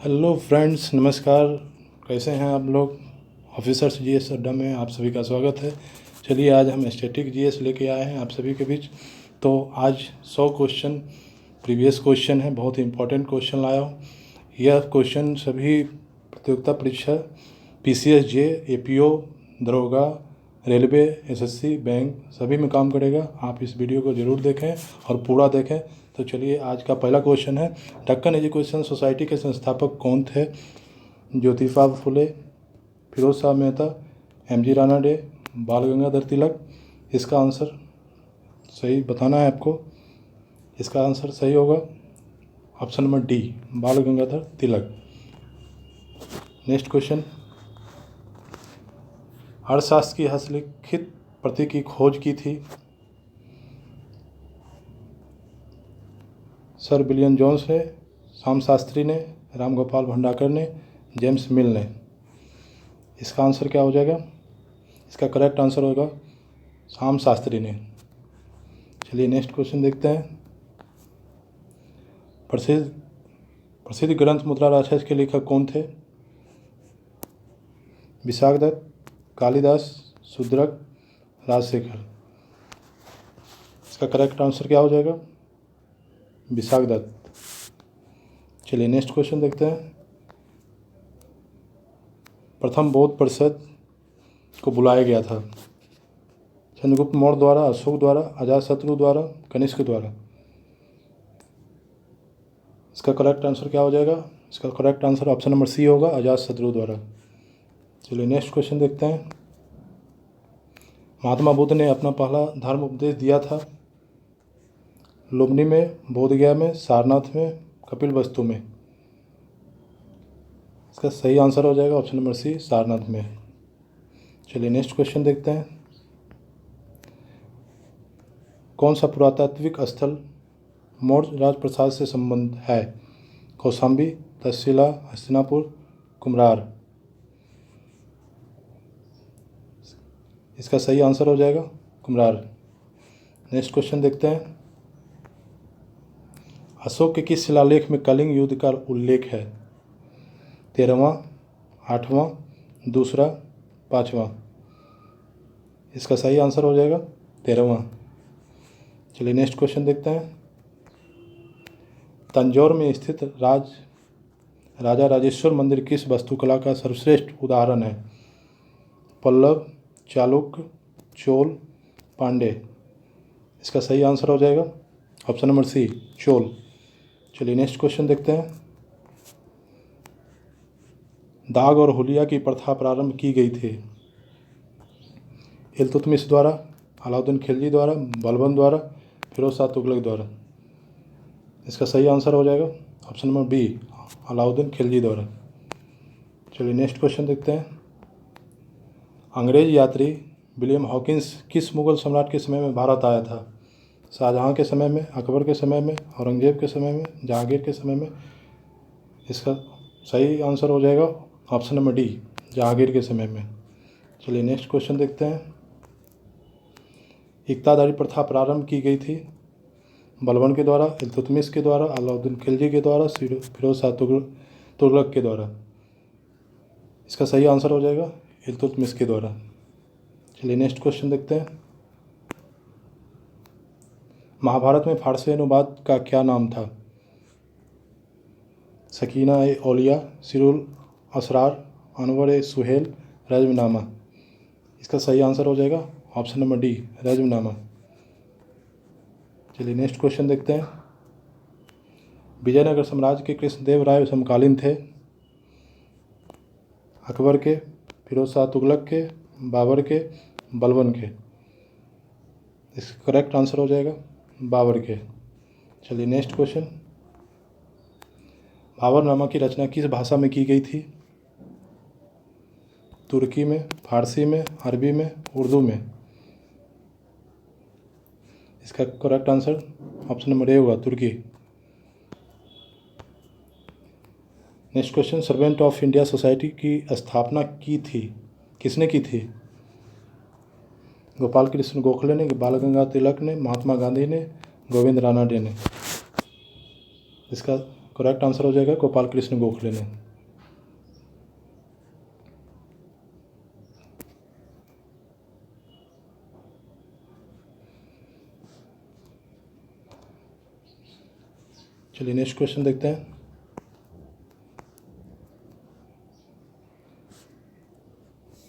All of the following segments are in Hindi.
हेलो फ्रेंड्स, नमस्कार। कैसे हैं आप लोग। ऑफिसर्स जीएस अड्डा में आप सभी का स्वागत है। चलिए, आज हम स्टैटिक जीएस लेके आए हैं आप सभी के बीच। तो आज 100 क्वेश्चन प्रीवियस क्वेश्चन है, बहुत ही इंपॉर्टेंट क्वेश्चन लाया हूँ। यह क्वेश्चन सभी प्रतियोगिता परीक्षा पीसीएस जे, एपीओ, दरोगा, रेलवे, एसएससी, बैंक सभी में काम करेगा। आप इस वीडियो को ज़रूर देखें और पूरा देखें। तो चलिए, आज का पहला क्वेश्चन है, दक्कन एजुकेशन सोसाइटी के संस्थापक कौन थे। ज्योतिबा फुले, फिरोज शाह मेहता, एमजी राणा डे, बाल गंगाधर तिलक। इसका आंसर सही बताना है आपको। इसका आंसर सही होगा ऑप्शन नंबर डी, बाल गंगाधर तिलक। नेक्स्ट क्वेश्चन, अर्थशास्त्र की हस्तलिखित प्रति की खोज की थी। सर विलियम जोन्स ने, श्याम शास्त्री ने, राम गोपाल भंडाकर ने, जेम्स मिल ने। इसका आंसर क्या हो जाएगा। इसका करेक्ट आंसर होगा श्याम शास्त्री ने। चलिए नेक्स्ट क्वेश्चन देखते हैं। प्रसिद्ध ग्रंथ मुद्रा राक्षस के लेखक कौन थे। विशाख दत्त, कालिदास, शूद्रक, राजशेखर। इसका करेक्ट आंसर क्या हो जाएगा, विशाख दत्त। चलिए नेक्स्ट क्वेश्चन देखते हैं। प्रथम बौद्ध परिषद को बुलाया गया था। चंद्रगुप्त मौर्य द्वारा, अशोक द्वारा, अजातशत्रु द्वारा, कनिष्क द्वारा। इसका करेक्ट आंसर क्या हो जाएगा। इसका correct answer option number C होगा, अजातशत्रु द्वारा। चलिए नेक्स्ट क्वेश्चन देखते हैं। महात्मा बुद्ध ने अपना पहला धर्म उपदेश दिया था। लुम्बिनी में, बोधगया में, सारनाथ में, कपिलवस्तु में। इसका सही आंसर हो जाएगा ऑप्शन नंबर सी, सारनाथ में। चलिए नेक्स्ट क्वेश्चन देखते हैं। कौन सा पुरातात्विक स्थल मौर्य राजप्रसाद से संबंध है। कौशाम्बी, तक्षशिला, हस्तिनापुर, कुम्हरार। इसका सही आंसर हो जाएगा कुम्हरार। नेक्स्ट क्वेश्चन देखते हैं। अशोक के किस शिलालेख में कलिंग युद्ध का उल्लेख है। 13वां, 8वां, दूसरा, 5वां। इसका सही आंसर हो जाएगा 13वां। चलिए नेक्स्ट क्वेश्चन देखते हैं। तंजौर में स्थित राजा राजेश्वर मंदिर किस वास्तुकला का सर्वश्रेष्ठ उदाहरण है। पल्लव, चालुक्य, चोल, पांडे। इसका सही आंसर हो जाएगा ऑप्शन नंबर सी, चोल। चलिए नेक्स्ट क्वेश्चन देखते हैं। दाग और हुलिया की प्रथा प्रारंभ की गई थी। इल्तुतमिश द्वारा, अलाउद्दीन खिलजी द्वारा, बलबन द्वारा, फिरोज शाह तुगलक द्वारा। इसका सही आंसर हो जाएगा option number B, Alauddin Khilji द्वारा। चलिए नेक्स्ट क्वेश्चन देखते हैं। अंग्रेज यात्री विलियम हॉकिंस किस मुगल सम्राट के समय में भारत आया था। शाहजहाँ के समय में, अकबर के समय में, औरंगजेब के समय में, जहांगीर के समय में। इसका सही आंसर हो जाएगा ऑप्शन नंबर डी, जहांगीर के समय में। चलिए नेक्स्ट क्वेश्चन देखते हैं। इक्तादारी प्रथा प्रारंभ की गई थी। बलबन के द्वारा, इल्तुतमिश के द्वारा, अलाउद्दीन खिलजी के द्वारा, फिरोज शाह तुगलक के द्वारा। इसका सही आंसर हो जाएगा इल्तुतमिश के द्वारा। चलिए नेक्स्ट क्वेश्चन देखते हैं। महाभारत में फारसी अनुवाद का क्या नाम था। सकीना ए औलिया, सिरुल असरार, अनवर ए सुहेल, रज़्मनामा। इसका सही आंसर हो जाएगा ऑप्शन नंबर डी, रज़्मनामा। चलिए नेक्स्ट क्वेश्चन देखते हैं। विजयनगर साम्राज्य के कृष्णदेव राय समकालीन थे। अकबर के, फिरोज शाह तुगलक के, बाबर के, बलबन के। इसका करेक्ट आंसर हो जाएगा बाबर के। चलिए नेक्स्ट क्वेश्चन। बाबरनामा की रचना किस भाषा में की गई थी। तुर्की में, फारसी में, अरबी में, उर्दू में। इसका correct answer option number A होगा, तुर्की। Next question. Servant of India society की स्थापना की थी, किसने की थी। गोपाल कृष्ण गोखले ने, बाल गंगाधर तिलक ने, महात्मा गांधी ने, गोविंद रानडे ने। इसका करेक्ट आंसर हो जाएगा गोपाल कृष्ण गोखले ने। चलिए नेक्स्ट क्वेश्चन देखते हैं।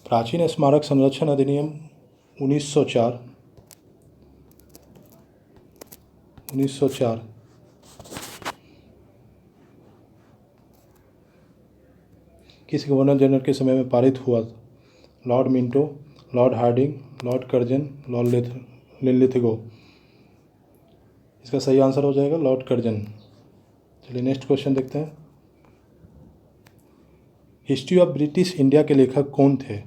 प्राचीन स्मारक संरक्षण अधिनियम 1904 किस गवर्नर जनरल के समय में पारित हुआ? Lord Minto, Lord Hardinge, Lord Curzon, Lord Linlithgow. इसका सही आंसर हो जाएगा लॉर्ड कर्जन। चलिए नेक्स्ट क्वेश्चन देखते हैं। हिस्ट्री ऑफ ब्रिटिश इंडिया के लेखक कौन थे?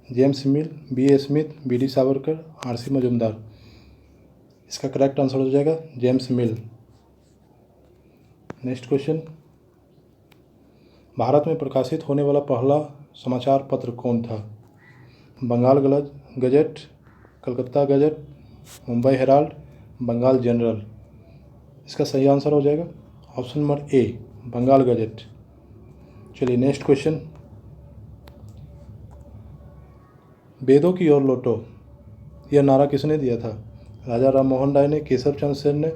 James Mill, B A Smith, B D Savarkar, R C Majumdar. इसका करेक्ट आंसर हो जाएगा James Mill. Next question. Bharat में प्रकाशित होने वाला पहला समाचार पत्र कौन था? Bengal Gazette, Calcutta Gazette, Mumbai Herald, Bengal General. इसका सही आंसर हो जाएगा option number A, Bengal Gazette. चलिए नेक्स्ट क्वेश्चन। वेदों की ओर लौटो, यह नारा किसने दिया था? राजा राम मोहन राय ने, केशव चंद्र सेन ने,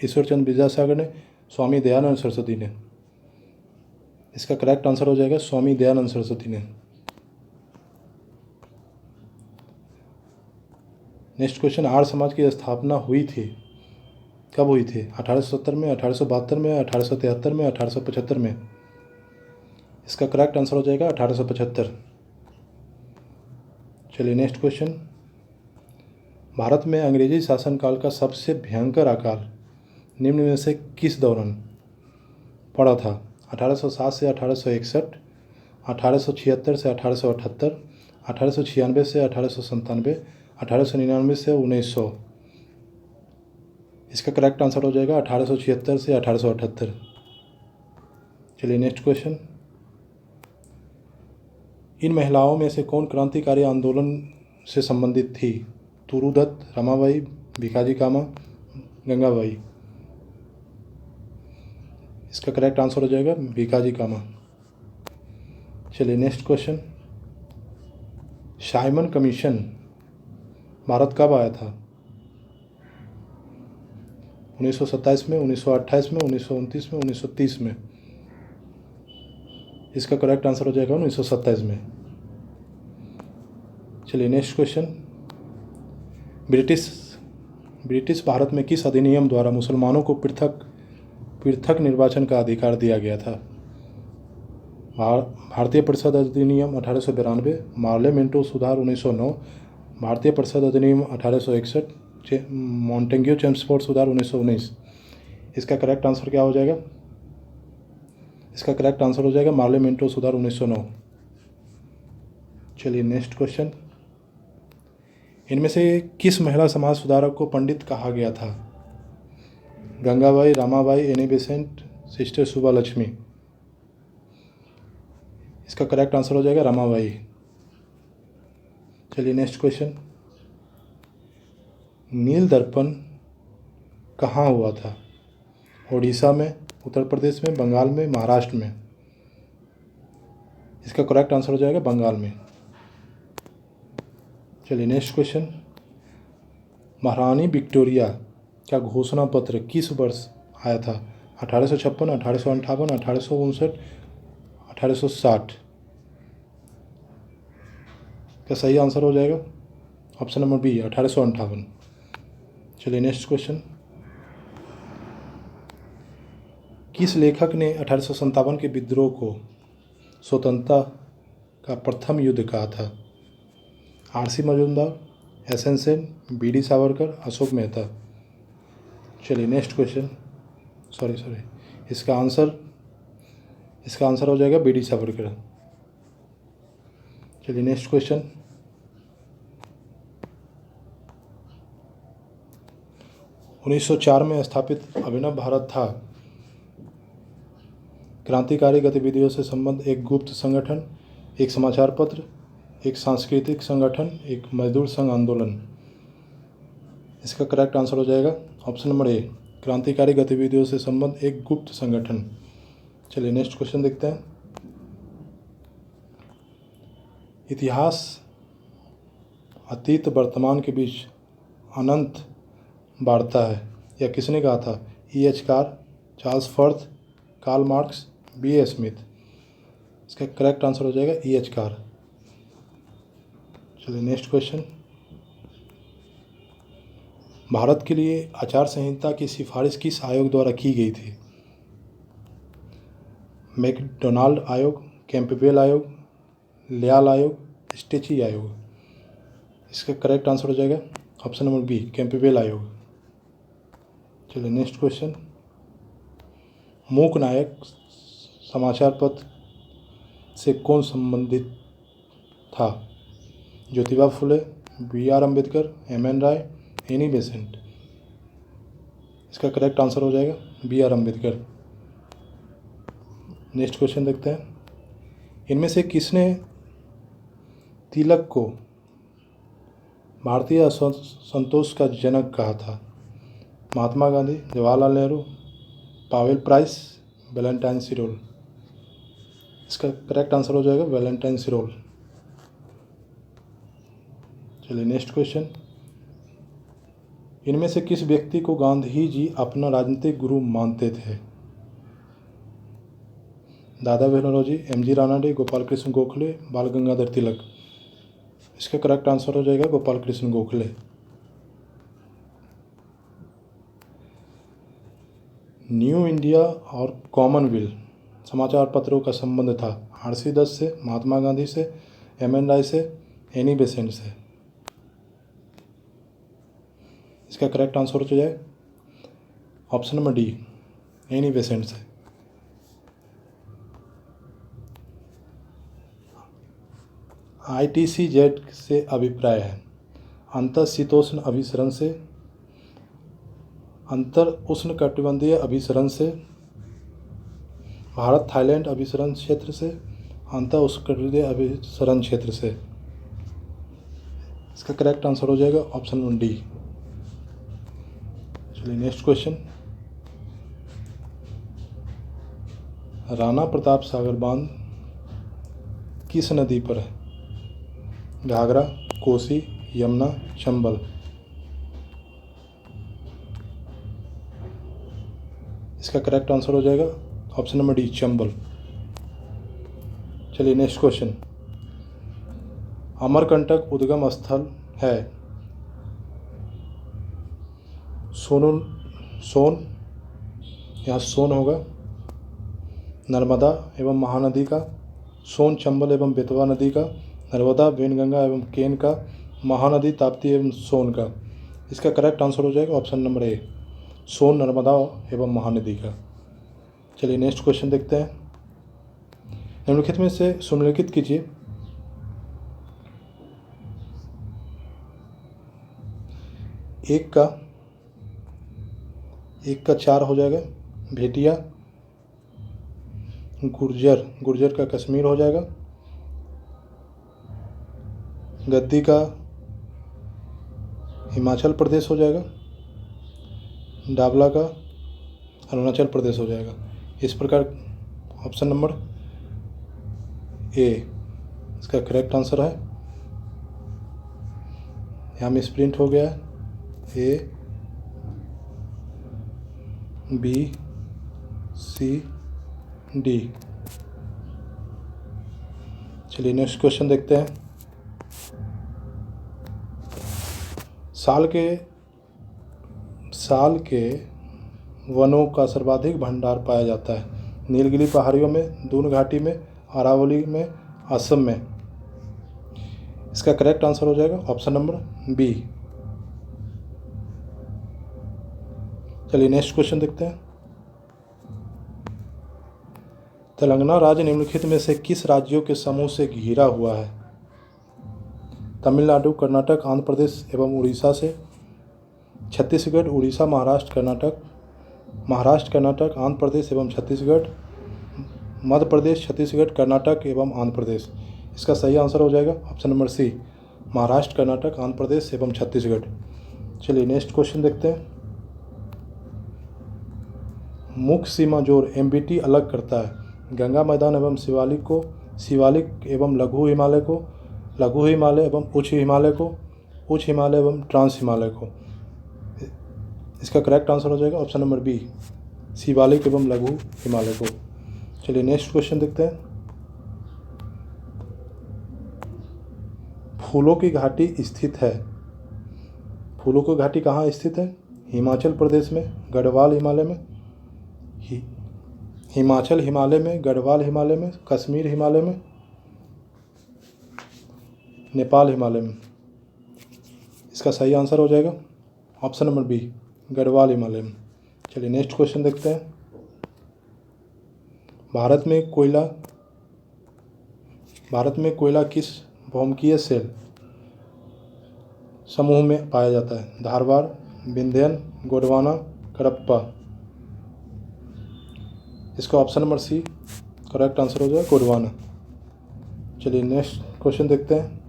ईश्वर चंद्र विद्यासागर ने, स्वामी दयानंद सरस्वती ने। इसका करेक्ट आंसर हो जाएगा स्वामी दयानंद सरस्वती ने। Next question. आर्य समाज की स्थापना हुई थी, कब हुई थी? 1870 में, 1872 में, 1873 में, 1875 में। इसका करेक्ट आंसर हो जाएगा 1875। चलिए नेक्स्ट क्वेश्चन। भारत में अंग्रेजी शासनकाल का सबसे भयंकर अकाल निम्न में से किस दौरान पड़ा था? 1807 से 1861, 1876 से 1878, 1896 से 1897, 1899 से 1900। इसका करेक्ट आंसर हो जाएगा 1876 से 1878। चलिए नेक्स्ट क्वेश्चन। इन महिलाओं में से कौन क्रांतिकारी आंदोलन से संबंधित थी? तुरु दत्त, रमाबाई, भिकाजी कामा, गंगाबाई। इसका करेक्ट आंसर हो जाएगा भिकाजी कामा। चलिए next question. Simon commission Bharat कब आया था? 1927 में, 1928 में, 1929 में, 1930 में। इसका करेक्ट आंसर हो जाएगा 1927 में। चलिए नेक्स्ट क्वेश्चन। ब्रिटिश भारत में किस अधिनियम द्वारा मुसलमानों को पृथक निर्वाचन का अधिकार दिया गया था? भारतीय परिषद अधिनियम 1892, मार्ले मिंटो सुधार 1909, भारतीय परिषद अधिनियम 1861, मॉन्टेग्यू चेम्सफोर्ड सुधार 1919। इसका करेक्ट आंसर क्या हो जाएगा? इसका करेक्ट आंसर हो जाएगा मार्ले मिंटो सुधार 1909। चलिए नेक्स्ट क्वेश्चन। इनमें से किस महिला समाज सुधारक को पंडित कहा गया था? Gangabai, Ramabai, Annie Besant, sister सुबा लक्ष्मी। इसका करेक्ट आंसर हो जाएगा रामाबाई। चलिए नेक्स्ट क्वेश्चन। नील दर्पण कहाँ हुआ था? ओडिशा में, उत्तर प्रदेश में, बंगाल में, महाराष्ट्र में। इसका करेक्ट आंसर हो जाएगा बंगाल में। चलिए नेक्स्ट क्वेश्चन। महारानी विक्टोरिया का घोषणा पत्र किस वर्ष आया था? 1856, 1858, 1859, 1860। का सही आंसर हो जाएगा ऑप्शन नंबर बी, 1858। चलिए नेक्स्ट क्वेश्चन। किस लेखक ने 1857 के विद्रोह को स्वतंत्रता का प्रथम युद्ध कहा था? R C Majumdar, S N Sen, B D Savarkar, Ashok Mehta. चलिए नेक्स्ट क्वेश्चन। सॉरी इसका आंसर हो जाएगा बी डी सावरकर। चलिए नेक्स्ट क्वेश्चन। उन्नीस 1904 में स्थापित अभिनव भारत था क्रांतिकारी गतिविधियों से संबंध एक गुप्त संगठन, एक समाचार पत्र, एक सांस्कृतिक संगठन, एक मजदूर संघ आंदोलन। इसका करेक्ट आंसर हो जाएगा ऑप्शन नंबर ए, क्रांतिकारी गतिविधियों से संबद्ध एक गुप्त संगठन। चलिए नेक्स्ट क्वेश्चन देखते हैं। इतिहास अतीत वर्तमान के बीच अनंत वार्ता है, यह किसने कहा था? E.H. Carr, Charles Firth, Karl Marx, B.A. Smith. इसका करेक्ट आंसर हो जाएगा E.H. कार। चलिए नेक्स्ट क्वेश्चन। भारत के लिए आचार संहिता की सिफारिश किस आयोग द्वारा की गई थी? मैकडोनाल्ड आयोग, कैंपबेल आयोग, लियाल आयोग, स्टेची आयोग। इसका करेक्ट आंसर हो जाएगा ऑप्शन नंबर बी, कैंपबेल आयोग। चलिए नेक्स्ट क्वेश्चन। मूक नायक समाचार पत्र से कौन संबंधित था? ज्योतिबा फुले, B.R. अम्बेडकर, M.N. राय, एनी बेसेंट। इसका करेक्ट आंसर हो जाएगा B.R. अम्बेडकर। नेक्स्ट क्वेश्चन देखते हैं। इनमें से किसने तिलक को भारतीय संतोष का जनक कहा था? Mahatma Gandhi, Jawaharlal Nehru, Powell Price, Valentine Chirol. इसका करेक्ट आंसर हो जाएगा वैलेंटाइन सिरोल। चलिए नेक्स्ट क्वेश्चन। इनमें से किस व्यक्ति को गांधी जी अपना राजनीतिक गुरु मानते थे? दादा भीमराव, M.G. रानाडे, गोपाल कृष्ण गोखले, बाल गंगाधर तिलक। इसका करेक्ट आंसर हो जाएगा गोपाल कृष्ण गोखले। न्यू इंडिया और कॉमनवेल्थ समाचार पत्रों का संबंध था? R.C. दत्त से, महात्मा गांधी से, M.N. राय से, एनी बेसेंट से। इसका करेक्ट आंसर हो जाए option number D, Annie Besant से। ITCZ से अभिप्राय है? अंतःशीतोष्ण अभिसरण से, अंतर उष्णकटिबंधीय अभिसरण से, भारत थाईलैंड अभिसरण क्षेत्र से, अंतर उष्णकटिबंधीय अभिसरण क्षेत्र से। इसका करेक्ट आंसर हो जाएगा ऑप्शन नंबर डी। चलिए नेक्स्ट क्वेश्चन। राणा प्रताप सागर बांध किस नदी पर है? घाघरा, कोसी, यमुना, चंबल। इसका करेक्ट आंसर हो जाएगा ऑप्शन नंबर डी, चंबल। चलिए नेक्स्ट क्वेश्चन। अमरकंटक उद्गम स्थल है? सोन, यहाँ सोन होगा नर्मदा एवं महानदी का, सोन चंबल एवं बेतवा नदी का, नर्मदा वेनगंगा एवं केन का, महानदी ताप्ती एवं सोन का। इसका करेक्ट आंसर हो जाएगा ऑप्शन नंबर ए, सोन, नर्मदा एवं महानदी का। चलिए नेक्स्ट क्वेश्चन देखते हैं। निम्नलिखित में से सुनिम्नलिखित कीजिए। एक का 4 हो जाएगा भेटिया, गुर्जर का कश्मीर हो जाएगा, गद्दी का हिमाचल प्रदेश हो जाएगा, डाबला का अरुणाचल प्रदेश हो जाएगा। इस प्रकार ऑप्शन नंबर ए इसका करेक्ट आंसर है। यहाँ में स्प्रिंट हो गया है A, B, C, D। चलिए नेक्स्ट क्वेश्चन देखते हैं। साल के वनों का सर्वाधिक भंडार पाया जाता है? नीलगिरी पहाड़ियों में, दून घाटी में, अरावली में, असम में। इसका करेक्ट आंसर हो जाएगा ऑप्शन नंबर बी। चलिए नेक्स्ट क्वेश्चन देखते हैं। तेलंगाना राज्य निम्नलिखित में से किस राज्यों के समूह से घिरा हुआ है? तमिलनाडु, कर्नाटक, आंध्र प्रदेश एवं उड़ीसा से, छत्तीसगढ़, उड़ीसा, महाराष्ट्र, कर्नाटक, आंध्र प्रदेश एवं छत्तीसगढ़, मध्य प्रदेश, छत्तीसगढ़, कर्नाटक एवं आंध्र प्रदेश। इसका सही आंसर हो जाएगा option number C, Maharashtra, Karnataka, Andhra Pradesh एवं छत्तीसगढ़। चलिए नेक्स्ट क्वेश्चन देखते हैं। मुख्य सीमा जोड़ MBT अलग करता है? गंगा मैदान एवं शिवालिक को, शिवालिक एवं लघु हिमालय को, लघु हिमालय एवं उच्च हिमालय को, उच्च हिमालय एवं ट्रांस हिमालय को। इसका करेक्ट आंसर हो जाएगा ऑप्शन नंबर बी, शिवालिक एवं लघु हिमालय को। चलिए नेक्स्ट क्वेश्चन देखते हैं। फूलों की घाटी स्थित है? फूलों की घाटी कहाँ स्थित है? हिमाचल प्रदेश में, गढ़वाल हिमालय में, हिमाचल हिमालय में, गढ़वाल हिमालय में, कश्मीर हिमालय में, नेपाल हिमालय में। इसका सही आंसर हो जाएगा option number B, Garhwal Himalaya में। चलिए नेक्स्ट क्वेश्चन देखते हैं। भारत में कोयला किस भौमकीय सेल समूह में पाया जाता है? धारवाड़, विंध्यन, गोंडवाना, कडप्पा। इसका option number C correct answer हो जाएगा, गोंडवाना। चलिए नेक्स्ट क्वेश्चन देखते हैं।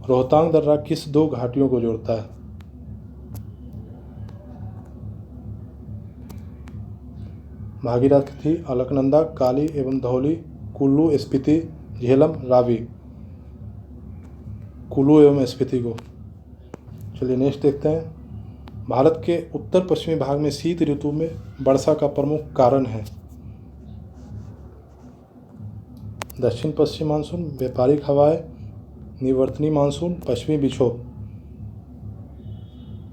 रोहतांग दर्रा किस दो घाटियों को जोड़ता है? भागीरथी, अलकनंदा, काली एवं धौली, कुल्लू, स्पीति, झेलम, रावी। कुल्लू एवं स्पीति को। चलिए नेक्स्ट देखते हैं। भारत के उत्तर पश्चिमी भाग में शीत ऋतु में वर्षा का प्रमुख कारण है? दक्षिण पश्चिम मानसून, व्यापारिक हवाएं, निवर्तनी मानसून, पश्चिमी विक्षोभ।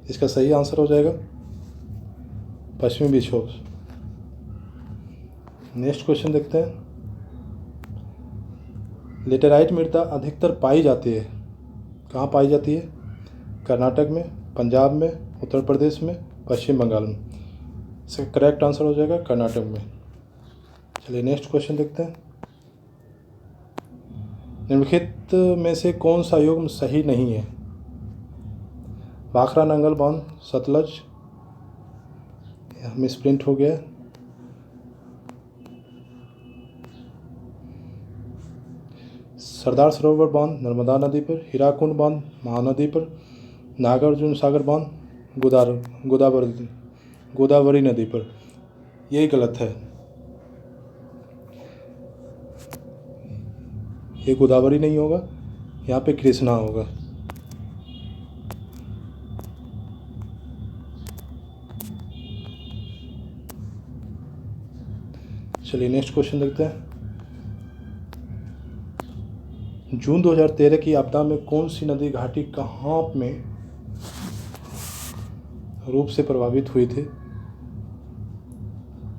इसका सही आंसर हो जाएगा पश्चिमी विक्षोभ। नेक्स्ट क्वेश्चन देखते हैं। लेटेराइट मृदा अधिकतर पाई जाती है, कहाँ पाई जाती है? कर्नाटक में, पंजाब में, उत्तर प्रदेश में, पश्चिम बंगाल में। इसका करेक्ट आंसर हो जाएगा कर्नाटक में। चलिए नेक्स्ट क्वेश्चन देखते हैं। निम्नलिखित में से कौन सा युग्म सही नहीं है? भाखड़ा नंगल बांध, सतलज, मिसप्रिंट हो गया। सरदार सरोवर बांध नर्मदा नदी पर, हीराकुंड बांध महानदी पर, नागार्जुन सागर बांध गोदावरी नदी पर। यही गलत है, ये गोदावरी नहीं होगा, यहाँ पे कृष्णा होगा। चलिए नेक्स्ट क्वेश्चन देखते हैं। जून 2013 की आपदा में कौन सी नदी घाटी कहाँ में रूप से प्रभावित हुई थी?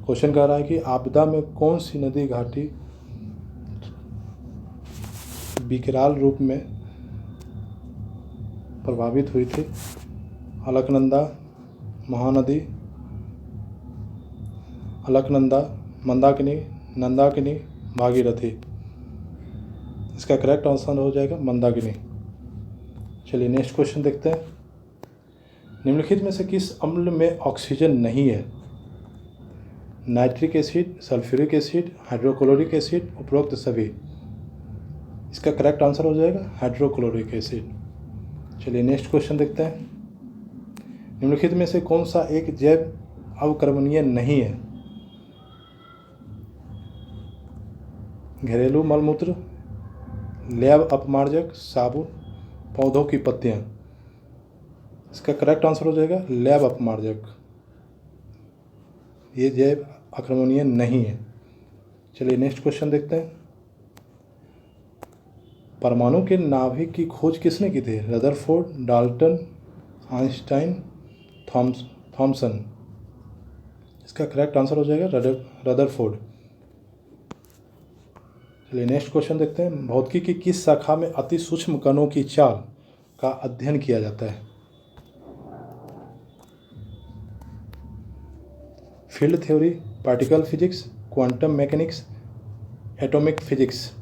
क्वेश्चन कह रहा है कि आपदा में कौन सी नदी घाटी विकराल रूप में प्रभावित हुई थी? अलकनंदा, महानदी, अलकनंदा, मंदाकिनी, नंदाकिनी, भागीरथी। इसका करेक्ट आंसर हो जाएगा मंदाकिनी। चलिए नेक्स्ट क्वेश्चन देखते हैं। निम्नलिखित में से किस अम्ल में ऑक्सीजन नहीं है? Nitric acid, sulphuric acid, hydrochloric acid, उपरोक्त सभी। इसका करेक्ट आंसर हो जाएगा हाइड्रोक्लोरिक एसिड। चलिए नेक्स्ट क्वेश्चन देखते हैं। निम्नलिखित में से कौन सा एक जैव अवक्रमणीय नहीं है? घरेलू मलमूत्र, लैब अपमार्जक, साबुन, पौधों की पत्तियां। इसका करेक्ट आंसर हो जाएगा लैब अपमार्जक। ये जैव अक्रमणीय नहीं है। चलिए नेक्स्ट क्वेश्चन देखते हैं। परमाणु के नाभिक की खोज किसने की थी? Rutherford, Dalton, Einstein, Thomson. इसका करेक्ट आंसर हो जाएगा रदरफोर्ड। चलिए नेक्स्ट क्वेश्चन देखते हैं। भौतिकी की किस शाखा में अति सूक्ष्म कणों की चाल का अध्ययन किया जाता है? Field theory, particle physics, quantum mechanics, atomic physics.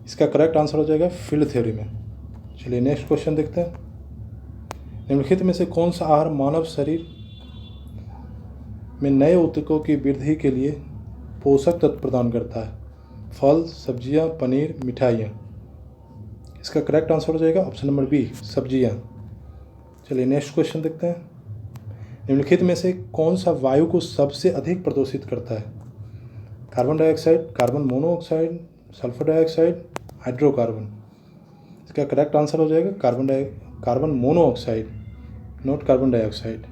इसका करेक्ट आंसर हो जाएगा फील्ड थ्योरी में। चलिए नेक्स्ट क्वेश्चन देखते हैं। निम्नलिखित में से कौन सा आहार मानव शरीर में नए ऊतकों की वृद्धि के लिए पोषक तत्व प्रदान करता है? फल, सब्जियां, पनीर, मिठाइयाँ। इसका करेक्ट आंसर हो जाएगा ऑप्शन नंबर बी, सब्जियां। चलिए नेक्स्ट क्वेश्चन देखते हैं। निम्नलिखित में से कौन सा वायु को सबसे अधिक प्रदूषित करता है? Carbon dioxide, carbon monoxide, sulphur dioxide, hydrocarbon. इसका करेक्ट आंसर हो जाएगा carbon monoxide, not carbon dioxide.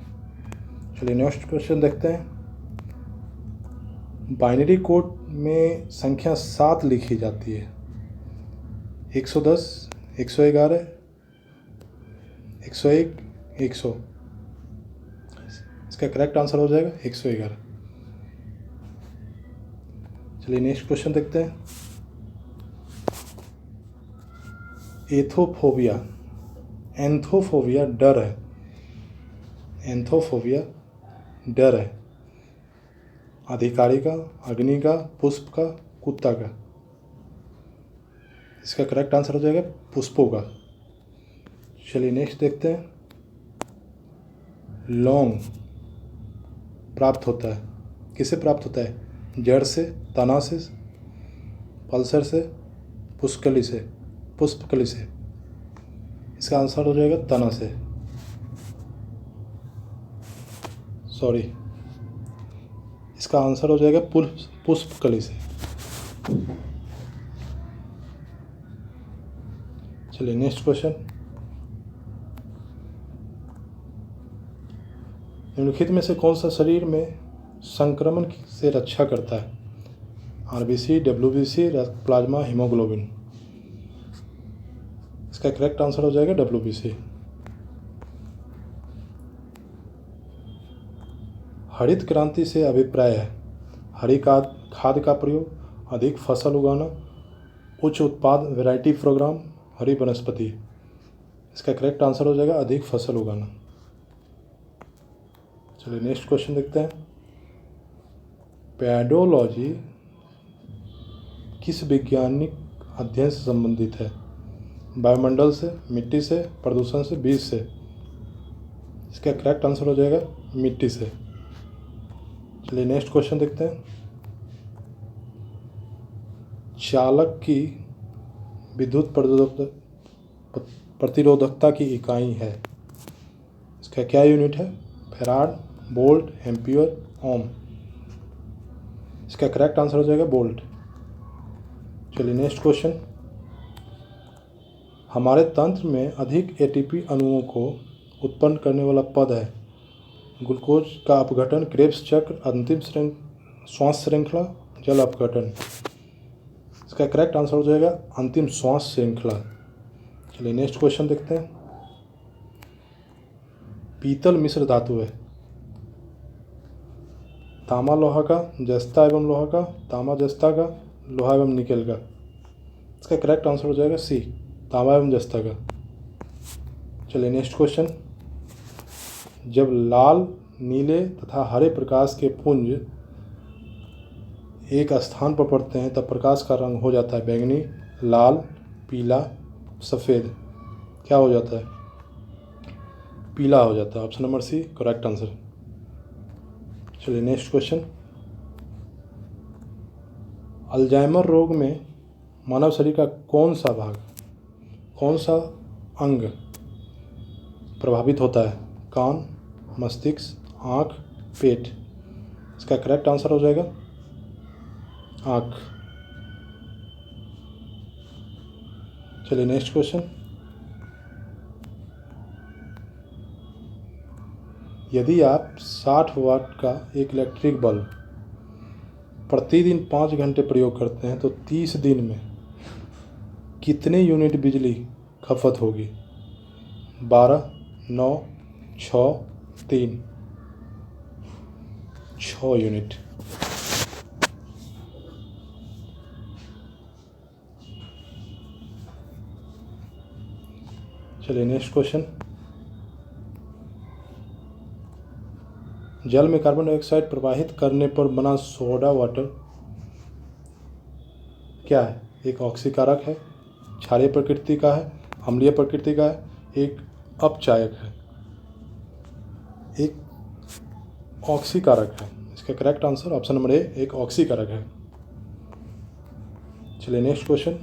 चलिए नेक्स्ट क्वेश्चन देखते हैं। बाइनरी कोड में संख्या 7 लिखी जाती है। 110, 111, 101, 100। इसका करेक्ट आंसर हो जाएगा 111। चलिए नेक्स्ट क्वेश्चन देखते हैं। एथोफोबिया, एंथोफोबिया डर है, एंथोफोबिया डर है। अधिकारी का, अग्नि का, पुष्प का, कुत्ता का। इसका करेक्ट आंसर हो जाएगा पुष्पों का। चलिए नेक्स्ट देखते हैं। लौंग प्राप्त होता है, किससे प्राप्त होता है? जड़ से, तना से, पल्सर से, पुष्पकली से, पुष्पकली से। इसका आंसर हो जाएगा तना से, सॉरी, इसका आंसर हो जाएगा पुष्पकली से। चलिए नेक्स्ट क्वेश्चन। निम्नलिखित में से कौन सा शरीर में संक्रमण से रक्षा करता है? आरबीसी, डब्ल्यूबीसी, रक्त प्लाज्मा, हीमोग्लोबिन। इसका करेक्ट आंसर हो जाएगा डब्ल्यूबीसी। हरित क्रांति से अभिप्राय है हरी खाद का प्रयोग, अधिक फसल उगाना, उच्च उत्पाद वैरायटी प्रोग्राम, हरी वनस्पति। इसका करेक्ट आंसर हो जाएगा अधिक फसल उगाना। चलिए नेक्स्ट क्वेश्चन देखते हैं। पेडोलॉजी किस वैज्ञानिक अध्ययन से संबंधित है? वायुमंडल से, मिट्टी से, प्रदूषण से, बीज से। इसका करेक्ट आंसर हो जाएगा मिट्टी से। चलिए नेक्स्ट क्वेश्चन देखते हैं। चालक की विद्युत प्रतिरोधकता की इकाई है, इसका क्या यूनिट है? फैराड, वोल्ट, एम्पियर, ओम। इसका करेक्ट आंसर हो जाएगा वोल्ट। चलिए नेक्स्ट क्वेश्चन। हमारे तंत्र में अधिक एटीपी अणुओं को उत्पन्न करने वाला पद है? ग्लूकोज का अपघटन, क्रेब्स चक्र, अंतिम श्वास श्रृंखला, जल अपघटन। इसका करेक्ट आंसर हो जाएगा अंतिम श्वास श्रृंखला। चलिए नेक्स्ट क्वेश्चन देखते हैं। पीतल मिश्र धातु है, तांबा लोहा का, जस्ता एवं लोहा का, तांबा जस्ता का, लोहा एवं निकेल का। इसका करेक्ट आंसर हो जाएगा सी, तांबा एवं जस्ता का। चलिए नेक्स्ट क्वेश्चन। जब लाल, नीले तथा हरे प्रकाश के पुंज एक स्थान पर पड़ते हैं तब प्रकाश का रंग हो जाता है बैंगनी, लाल, पीला, सफ़ेद। क्या हो जाता है? पीला हो जाता है। Option number C correct answer. चलिए नेक्स्ट क्वेश्चन। अल्जाइमर रोग में मानव शरीर का कौन सा भाग, कौन सा अंग प्रभावित होता है? कान, मस्तिष्क, आँख, पेट। इसका करेक्ट आंसर हो जाएगा आँख। चलिए नेक्स्ट क्वेश्चन। यदि आप 60 वाट का एक इलेक्ट्रिक बल्ब प्रतिदिन 5 घंटे प्रयोग करते हैं तो 30 दिन में कितने यूनिट बिजली खपत होगी? 12, 9, 6, 3। 6 यूनिट। चलिए नेक्स्ट क्वेश्चन। जल में कार्बन डाइऑक्साइड प्रवाहित करने पर बना सोडा वाटर क्या है? एक ऑक्सीकारक है, क्षारीय प्रकृति का है, अम्लीय प्रकृति का है, एक अपचायक है, एक ऑक्सीकारक है। इसका करेक्ट आंसर ऑप्शन नंबर ए, एक ऑक्सीकारक है। चलिए नेक्स्ट क्वेश्चन।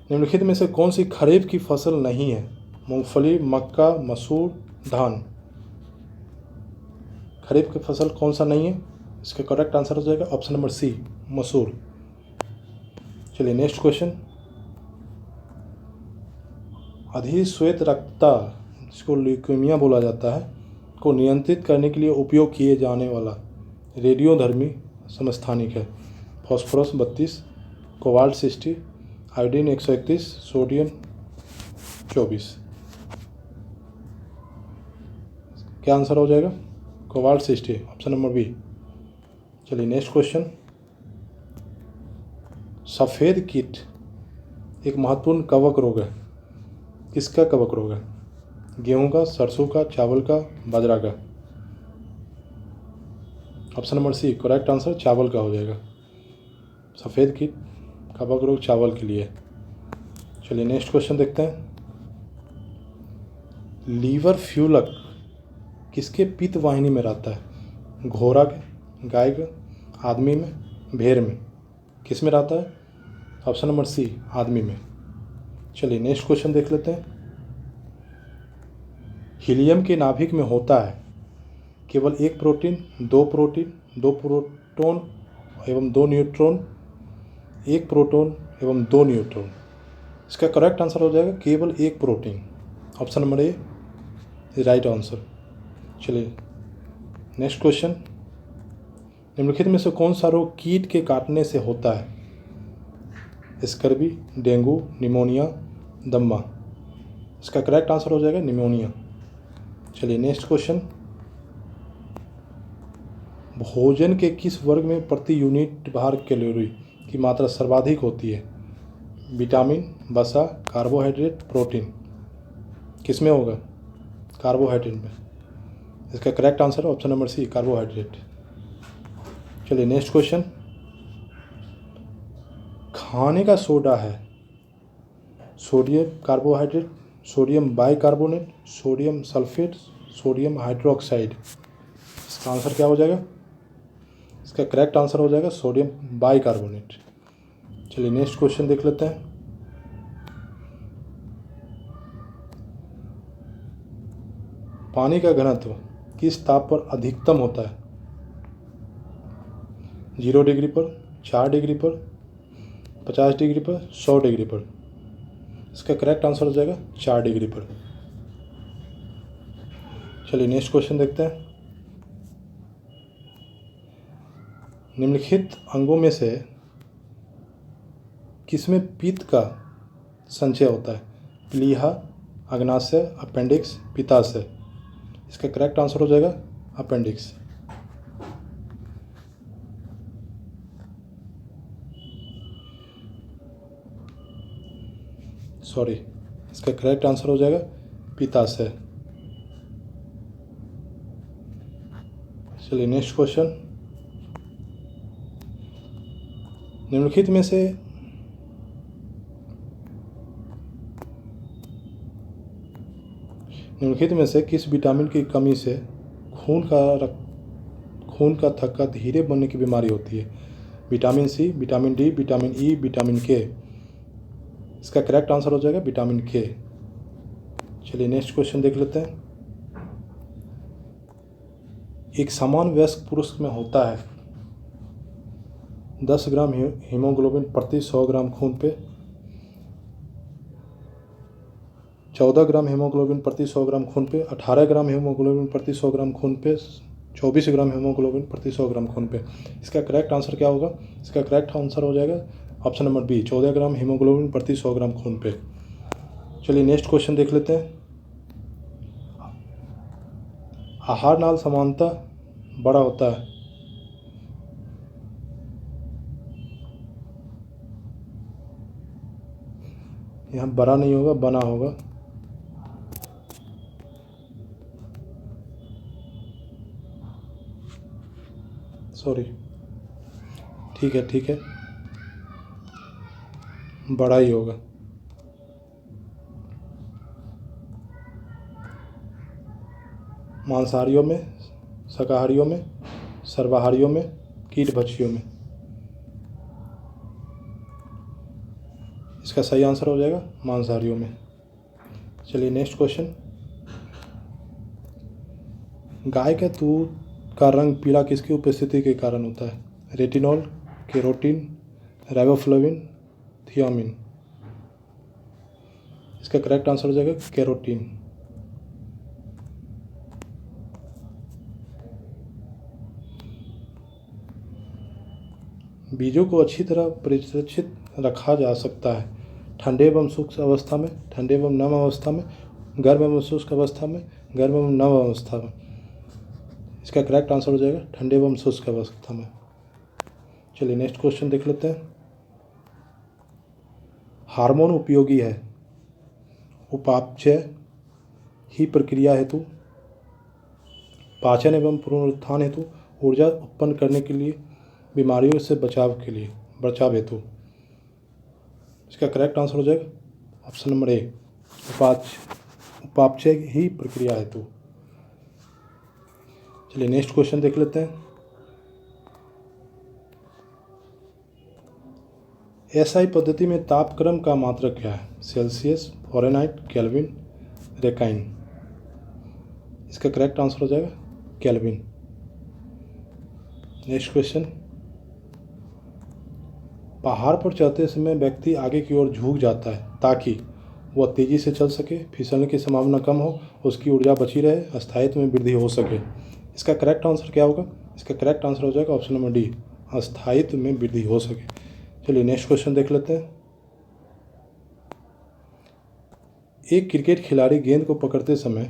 निम्नलिखित में से कौन सी खरीफ की फसल नहीं है? मूंगफली, मक्का, मसूर, धान। खरीफ की फसल कौन सा नहीं है? इसका करेक्ट आंसर हो जाएगा ऑप्शन नंबर सी, मसूर। चलिए नेक्स्ट क्वेश्चन। अधिश्वेत रक्तता, जिसको ल्यूकेमिया बोला जाता है, को नियंत्रित करने के लिए उपयोग किए जाने वाला रेडियोधर्मी समस्थानिक है। Phosphorus 32, cobalt 60, iodine 131, sodium 24। क्या आंसर हो जाएगा? Cobalt 60, option number B. चलिए नेक्स्ट क्वेश्चन। सफ़ेद कीट एक महत्वपूर्ण कवक रोग है। किसका कवक रोग है? गेहूं का, सरसों का, चावल का, बाजरा का? Option number C, correct answer चावल का हो जाएगा। सफ़ेद कीट कवक रोग चावल के लिए। चलिए नेक्स्ट क्वेश्चन देखते हैं। लीवर फ्यूलक किसके पित्त वाहिनी में रहता है? घोड़ा के, गाय के, आदमी में, भेड़ में? किस में रहता है? ऑप्शन नंबर सी, आदमी में। चलिए नेक्स्ट क्वेश्चन देख लेते हैं। हीलियम के नाभिक में होता है केवल एक प्रोटीन, दो प्रोटॉन एवं दो न्यूट्रॉन, एक प्रोटॉन एवं दो न्यूट्रॉन? इसका करेक्ट आंसर हो जाएगा केवल एक प्रोटीन। ऑप्शन नंबर ए राइट आंसर। चलिए नेक्स्ट क्वेश्चन। निम्नलिखित में से कौन सा रोग कीट के काटने से होता है? स्कर्वी, डेंगू, निमोनिया, दम्मा? इसका करेक्ट आंसर हो जाएगा निमोनिया। चलिए नेक्स्ट क्वेश्चन। भोजन के किस वर्ग में प्रति यूनिट भार कैलोरी की मात्रा सर्वाधिक होती है? विटामिन, वसा, कार्बोहाइड्रेट, प्रोटीन? किस में होगा? कार्बोहाइड्रेट में। इसका करेक्ट आंसर है ऑप्शन नंबर सी, कार्बोहाइड्रेट। चलिए नेक्स्ट क्वेश्चन। खाने का सोडा है sodium carbohydrate, sodium bicarbonate, sodium sulphate, sodium hydroxide? इसका आंसर क्या हो जाएगा? इसका करेक्ट आंसर हो जाएगा सोडियम बाइकार्बोनेट। चलिए नेक्स्ट क्वेश्चन देख लेते हैं। पानी का घनत्व किस ताप पर अधिकतम होता है? 0 डिग्री पर, 4 डिग्री पर, 50 डिग्री पर, 100 डिग्री पर? इसका करेक्ट आंसर हो जाएगा 4 डिग्री पर। चलिए नेक्स्ट क्वेश्चन देखते हैं। निम्नलिखित अंगों में से किसमें पित्त का संचय होता है? प्लीहा, अग्नाशय, अपेंडिक्स, पित्ताशय? इसका करेक्ट आंसर हो जाएगा अपेंडिक्स। सॉरी, इसका करेक्ट आंसर हो जाएगा पित्ताशय। चलिए नेक्स्ट क्वेश्चन। निम्नलिखित में से किस विटामिन की कमी से खून का थक्का धीरे बनने की बीमारी होती है? Vitamin C, vitamin D, vitamin E, vitamin K? इसका करेक्ट आंसर हो जाएगा विटामिन के। चलिए नेक्स्ट क्वेश्चन देख लेते हैं। एक समान वयस्क पुरुष में होता है 10 ग्राम हीमोग्लोबिन प्रति 100 ग्राम खून पे, 14 ग्राम हीमोग्लोबिन प्रति 100 ग्राम खून पे, 18 ग्राम हीमोग्लोबिन प्रति 100 ग्राम खून पे, 24 ग्राम हीमोग्लोबिन प्रति 100 ग्राम खून पे? इसका करेक्ट आंसर क्या होगा? इसका करेक्ट आंसर हो जाएगा option number B, 14 gram haemoglobin प्रति 100 ग्राम खून पे। चलिए नेक्स्ट क्वेश्चन देख लेते हैं। आहार नाल समानता बड़ा होता है। यहाँ बड़ा नहीं होगा, बना होगा। सॉरी, ठीक है, बड़ा ही होगा। मांसाहारियों में, शाकाहारियों में, सर्वाहारियों में, कीटभक्षियों में? इसका सही आंसर हो जाएगा मांसाहारियों में। चलिए नेक्स्ट क्वेश्चन। गाय का दूध का रंग पीला किसकी उपस्थिति के कारण होता है? Retinol, carotene, riboflavin, thiamine. इसका करेक्ट आंसर हो जाएगा केरोटीन। बीजों को अच्छी तरह परिरक्षित रखा जा सकता है ठंडे एवं शुष्क अवस्था में, ठंडे एवं नम अवस्था में, गर्म एवं शुष्क अवस्था में, गर्म एवं नम अवस्था में। इसका करेक्ट आंसर हो जाएगा ठंडे एवं शुष्क अवस्था में। चलिए नेक्स्ट क्वेश्चन देख लेते हैं। हार्मोन उपयोगी है उपापचय ही प्रक्रिया हेतु, पाचन एवं पुनरुत्थान हेतु, ऊर्जा उत्पन्न करने के लिए, बीमारियों से बचाव हेतु। इसका करेक्ट आंसर हो जाएगा ऑप्शन नंबर ए, उपापचय ही प्रक्रिया हेतु। चलिए नेक्स्ट क्वेश्चन देख लेते हैं। एसआई पद्धति में तापक्रम का मात्रक क्या है? Celsius, Fahrenheit, Kelvin, Rankine. इसका करेक्ट आंसर हो जाएगा केल्विन। Next question. पहाड़ पर चढ़ते समय व्यक्ति आगे की ओर झुक जाता है ताकि वह तेज़ी से चल सके, फिसलने की संभावना कम हो, उसकी ऊर्जा बची रहे, स्थायित्व में वृद्धि हो सके। इसका करेक्ट आंसर क्या होगा? इसका करेक्ट आंसर हो जाएगा ऑप्शन नंबर डी, स्थायित्व में वृद्धि हो सके। चलिए नेक्स्ट क्वेश्चन देख लेते हैं। एक क्रिकेट खिलाड़ी गेंद को पकड़ते समय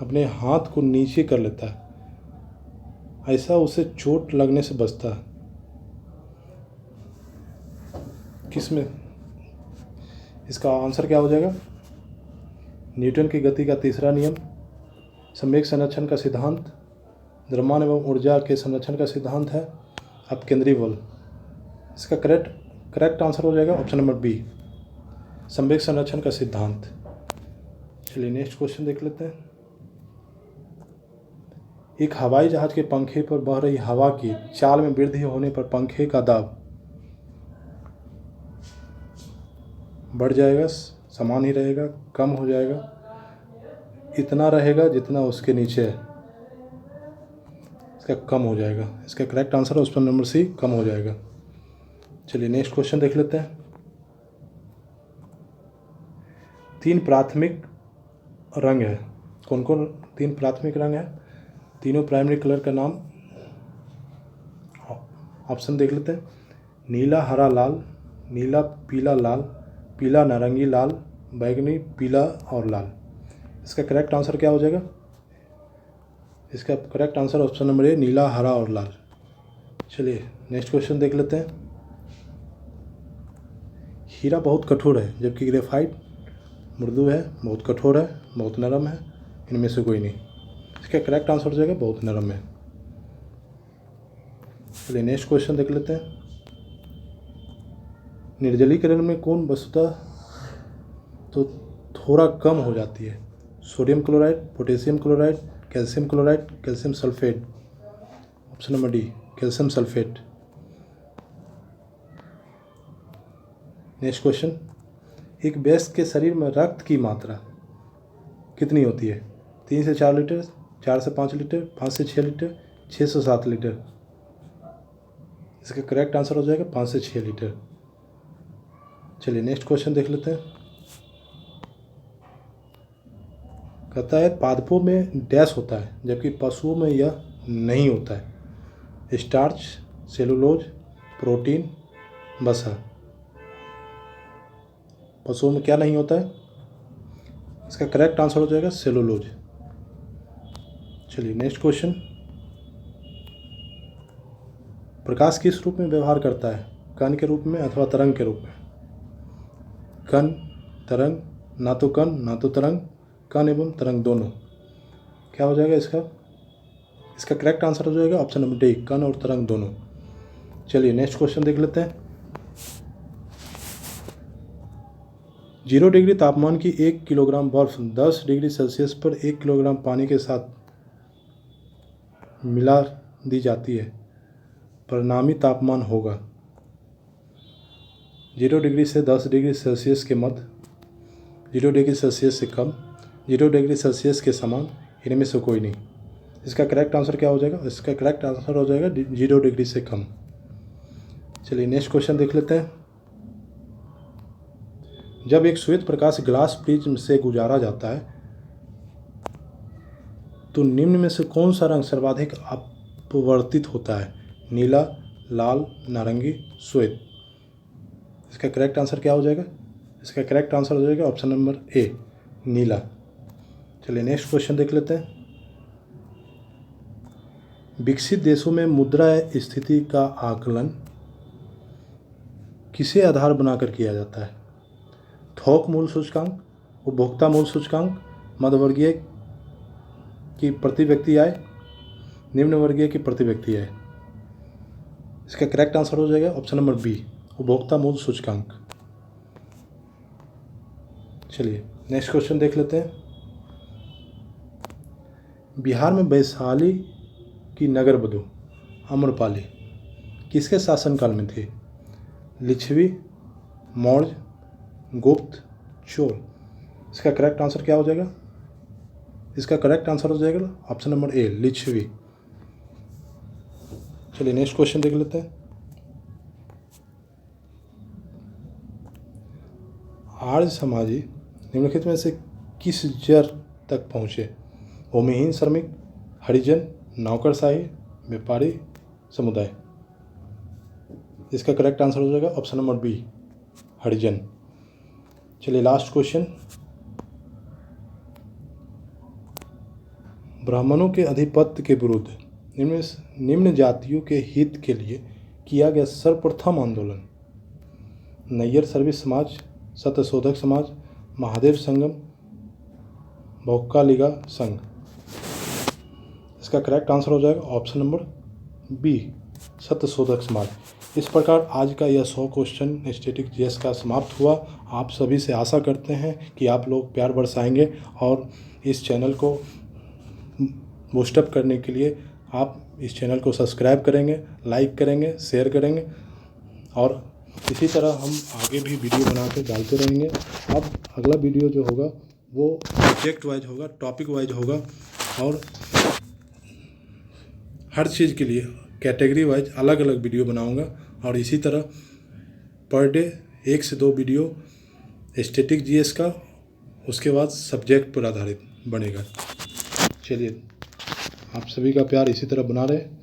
अपने हाथ को नीचे कर लेता है, ऐसा उसे चोट लगने से बचता है। किसमें? इसका आंसर क्या हो जाएगा? न्यूटन की गति का तीसरा नियम, संवेग संरक्षण का सिद्धांत, द्रव्यमान एवं ऊर्जा के संरक्षण का सिद्धांत है, अपकेंद्री बल। इसका करेक्ट आंसर हो जाएगा ऑप्शन नंबर बी, संवेग संरक्षण का सिद्धांत। चलिए नेक्स्ट क्वेश्चन देख लेते हैं। एक हवाई जहाज के पंखे पर बह रही हवा की चाल में वृद्धि होने पर पंखे का दाब बढ़ जाएगा, समान ही रहेगा, कम हो जाएगा, इतना रहेगा जितना उसके नीचे है। इसका कम हो जाएगा। इसका correct answer option number C, कम हो जाएगा। चलिए नेक्स्ट क्वेश्चन देख लेते हैं। 3 प्राथमिक रंग है, कौन कौन 3 प्राथमिक रंग है? तीनों प्राइमरी कलर का नाम ऑप्शन देख लेते हैं। नीला, हरा, लाल, नीला, पीला, लाल, पीला, नारंगी, लाल, बैगनी, पीला और लाल। इसका करेक्ट आंसर क्या हो जाएगा? इसका correct answer option number A, नीला, हरा और लाल। चलिए नेक्स्ट क्वेश्चन देख लेते हैं। हीरा बहुत कठोर है जबकि ग्रेफाइट मृदु है, बहुत कठोर है, बहुत नरम है, इनमें से कोई नहीं। इसका करेक्ट आंसर हो जाएगा बहुत नरम है। चलिए नेक्स्ट क्वेश्चन देख लेते हैं। निर्जलीकरण में कौन वस्तुतः तो थोड़ा कम हो जाती है? Sodium chloride, potassium chloride, calcium chloride, calcium sulphate. Option number D, calcium sulphate. Next question. एक वयस्क के शरीर में रक्त की मात्रा कितनी होती है? 3 से 4 लीटर, 4 से 5 लीटर, 5 से 6 लीटर, 6 से 7 लीटर। इसका करेक्ट आंसर हो जाएगा 5 से 6 लीटर। चलिए नेक्स्ट क्वेश्चन देख लेते हैं। कहता है पादपों में डैश होता है जबकि पशुओं में यह नहीं होता है। स्टार्च, सेलुलोज, प्रोटीन, वसा। पशुओं में क्या नहीं होता है? इसका करेक्ट आंसर हो जाएगा सेलुलोज। चलिए नेक्स्ट क्वेश्चन। प्रकाश किस रूप में व्यवहार करता है? कण के रूप में अथवा तरंग के रूप में? कण, तरंग, ना तो कण ना तो तरंग, कण एवं तरंग दोनों। क्या हो जाएगा इसका? इसका करेक्ट आंसर हो जाएगा ऑप्शन नंबर डी, कण और तरंग दोनों। चलिए नेक्स्ट क्वेश्चन देख लेते हैं। 0 डिग्री तापमान की 1 किलोग्राम बर्फ 10 डिग्री सेल्सियस पर 1 किलोग्राम पानी के साथ मिला दी जाती है, परिणामी तापमान होगा 0 डिग्री से 10 डिग्री सेल्सियस के मध्य, 0 डिग्री सेल्सियस से कम, 0 डिग्री सेल्सियस के समान, इनमें से कोई नहीं। इसका करेक्ट आंसर क्या हो जाएगा? इसका करेक्ट आंसर हो जाएगा 0 डिग्री से कम। चलिए नेक्स्ट क्वेश्चन देख लेते हैं। जब एक श्वेत प्रकाश ग्लास प्रिज्म से गुजारा जाता है तो निम्न में से कौन सा रंग सर्वाधिक अपवर्तित होता है? नीला, लाल, नारंगी, श्वेत। इसका करेक्ट आंसर क्या हो जाएगा? इसका करेक्ट आंसर हो जाएगा ऑप्शन नंबर ए, नीला। चलिए नेक्स्ट क्वेश्चन देख लेते हैं। विकसित देशों में मुद्रा स्थिति का आकलन किसे आधार बनाकर किया जाता है? थोक मूल्य सूचकांक, उपभोक्ता मूल्य सूचकांक, मध्यवर्गीय की प्रति व्यक्ति आय, निम्न वर्गीय की प्रति व्यक्ति आय। इसका करेक्ट आंसर हो जाएगा ऑप्शन नंबर बी, उपभोक्ता मूल्य सूचकांक। चलिए नेक्स्ट क्वेश्चन देख लेते हैं। बिहार में वैशाली की नगर वधु आम्रपाली किसके शासनकाल में थी? लिच्छवी, मौर्य, गुप्त, चोल। इसका करेक्ट आंसर क्या हो जाएगा? इसका करेक्ट आंसर हो जाएगा ऑप्शन नंबर ए, लिच्छवी। चलिए नेक्स्ट क्वेश्चन देख लेते हैं। आर्य समाजी निम्नलिखित में से किस जड़ तक पहुँचे? भूमिहीन श्रमिक, हरिजन, नौकरशाही, व्यापारी समुदाय। इसका करेक्ट आंसर हो जाएगा ऑप्शन नंबर बी, हरिजन। चलिए लास्ट क्वेश्चन। ब्राह्मणों के आधिपत्य के विरुद्ध निम्न जातियों के हित के लिए किया गया सर्वप्रथम आंदोलन? नैयर सर्विस समाज, सत्यशोधक समाज, महादेव संगम, भोक्का-लीगा संघ। इसका करेक्ट आंसर हो जाएगा option number B, Satyashodhak Samaj. इस प्रकार आज का यह 100 क्वेश्चन स्टैटिक जीएस का समाप्त हुआ। आप सभी से आशा करते हैं कि आप लोग प्यार बरसाएंगे और इस चैनल को बूस्टअप करने के लिए आप इस चैनल को सब्सक्राइब करेंगे, लाइक करेंगे, शेयर करेंगे और इसी तरह हम आगे भी वीडियो बना के डालते रहेंगे। अब अगला वीडियो जो होगा वो सब्जेक्ट वाइज होगा, टॉपिक वाइज होगा और हर चीज़ के लिए कैटेगरी वाइज अलग अलग वीडियो बनाऊंगा और इसी तरह पर डे 1 से 2 वीडियो स्टैटिक जीएस का, उसके बाद सब्जेक्ट पर आधारित बनेगा। चलिए आप सभी का प्यार इसी तरह बना रहे।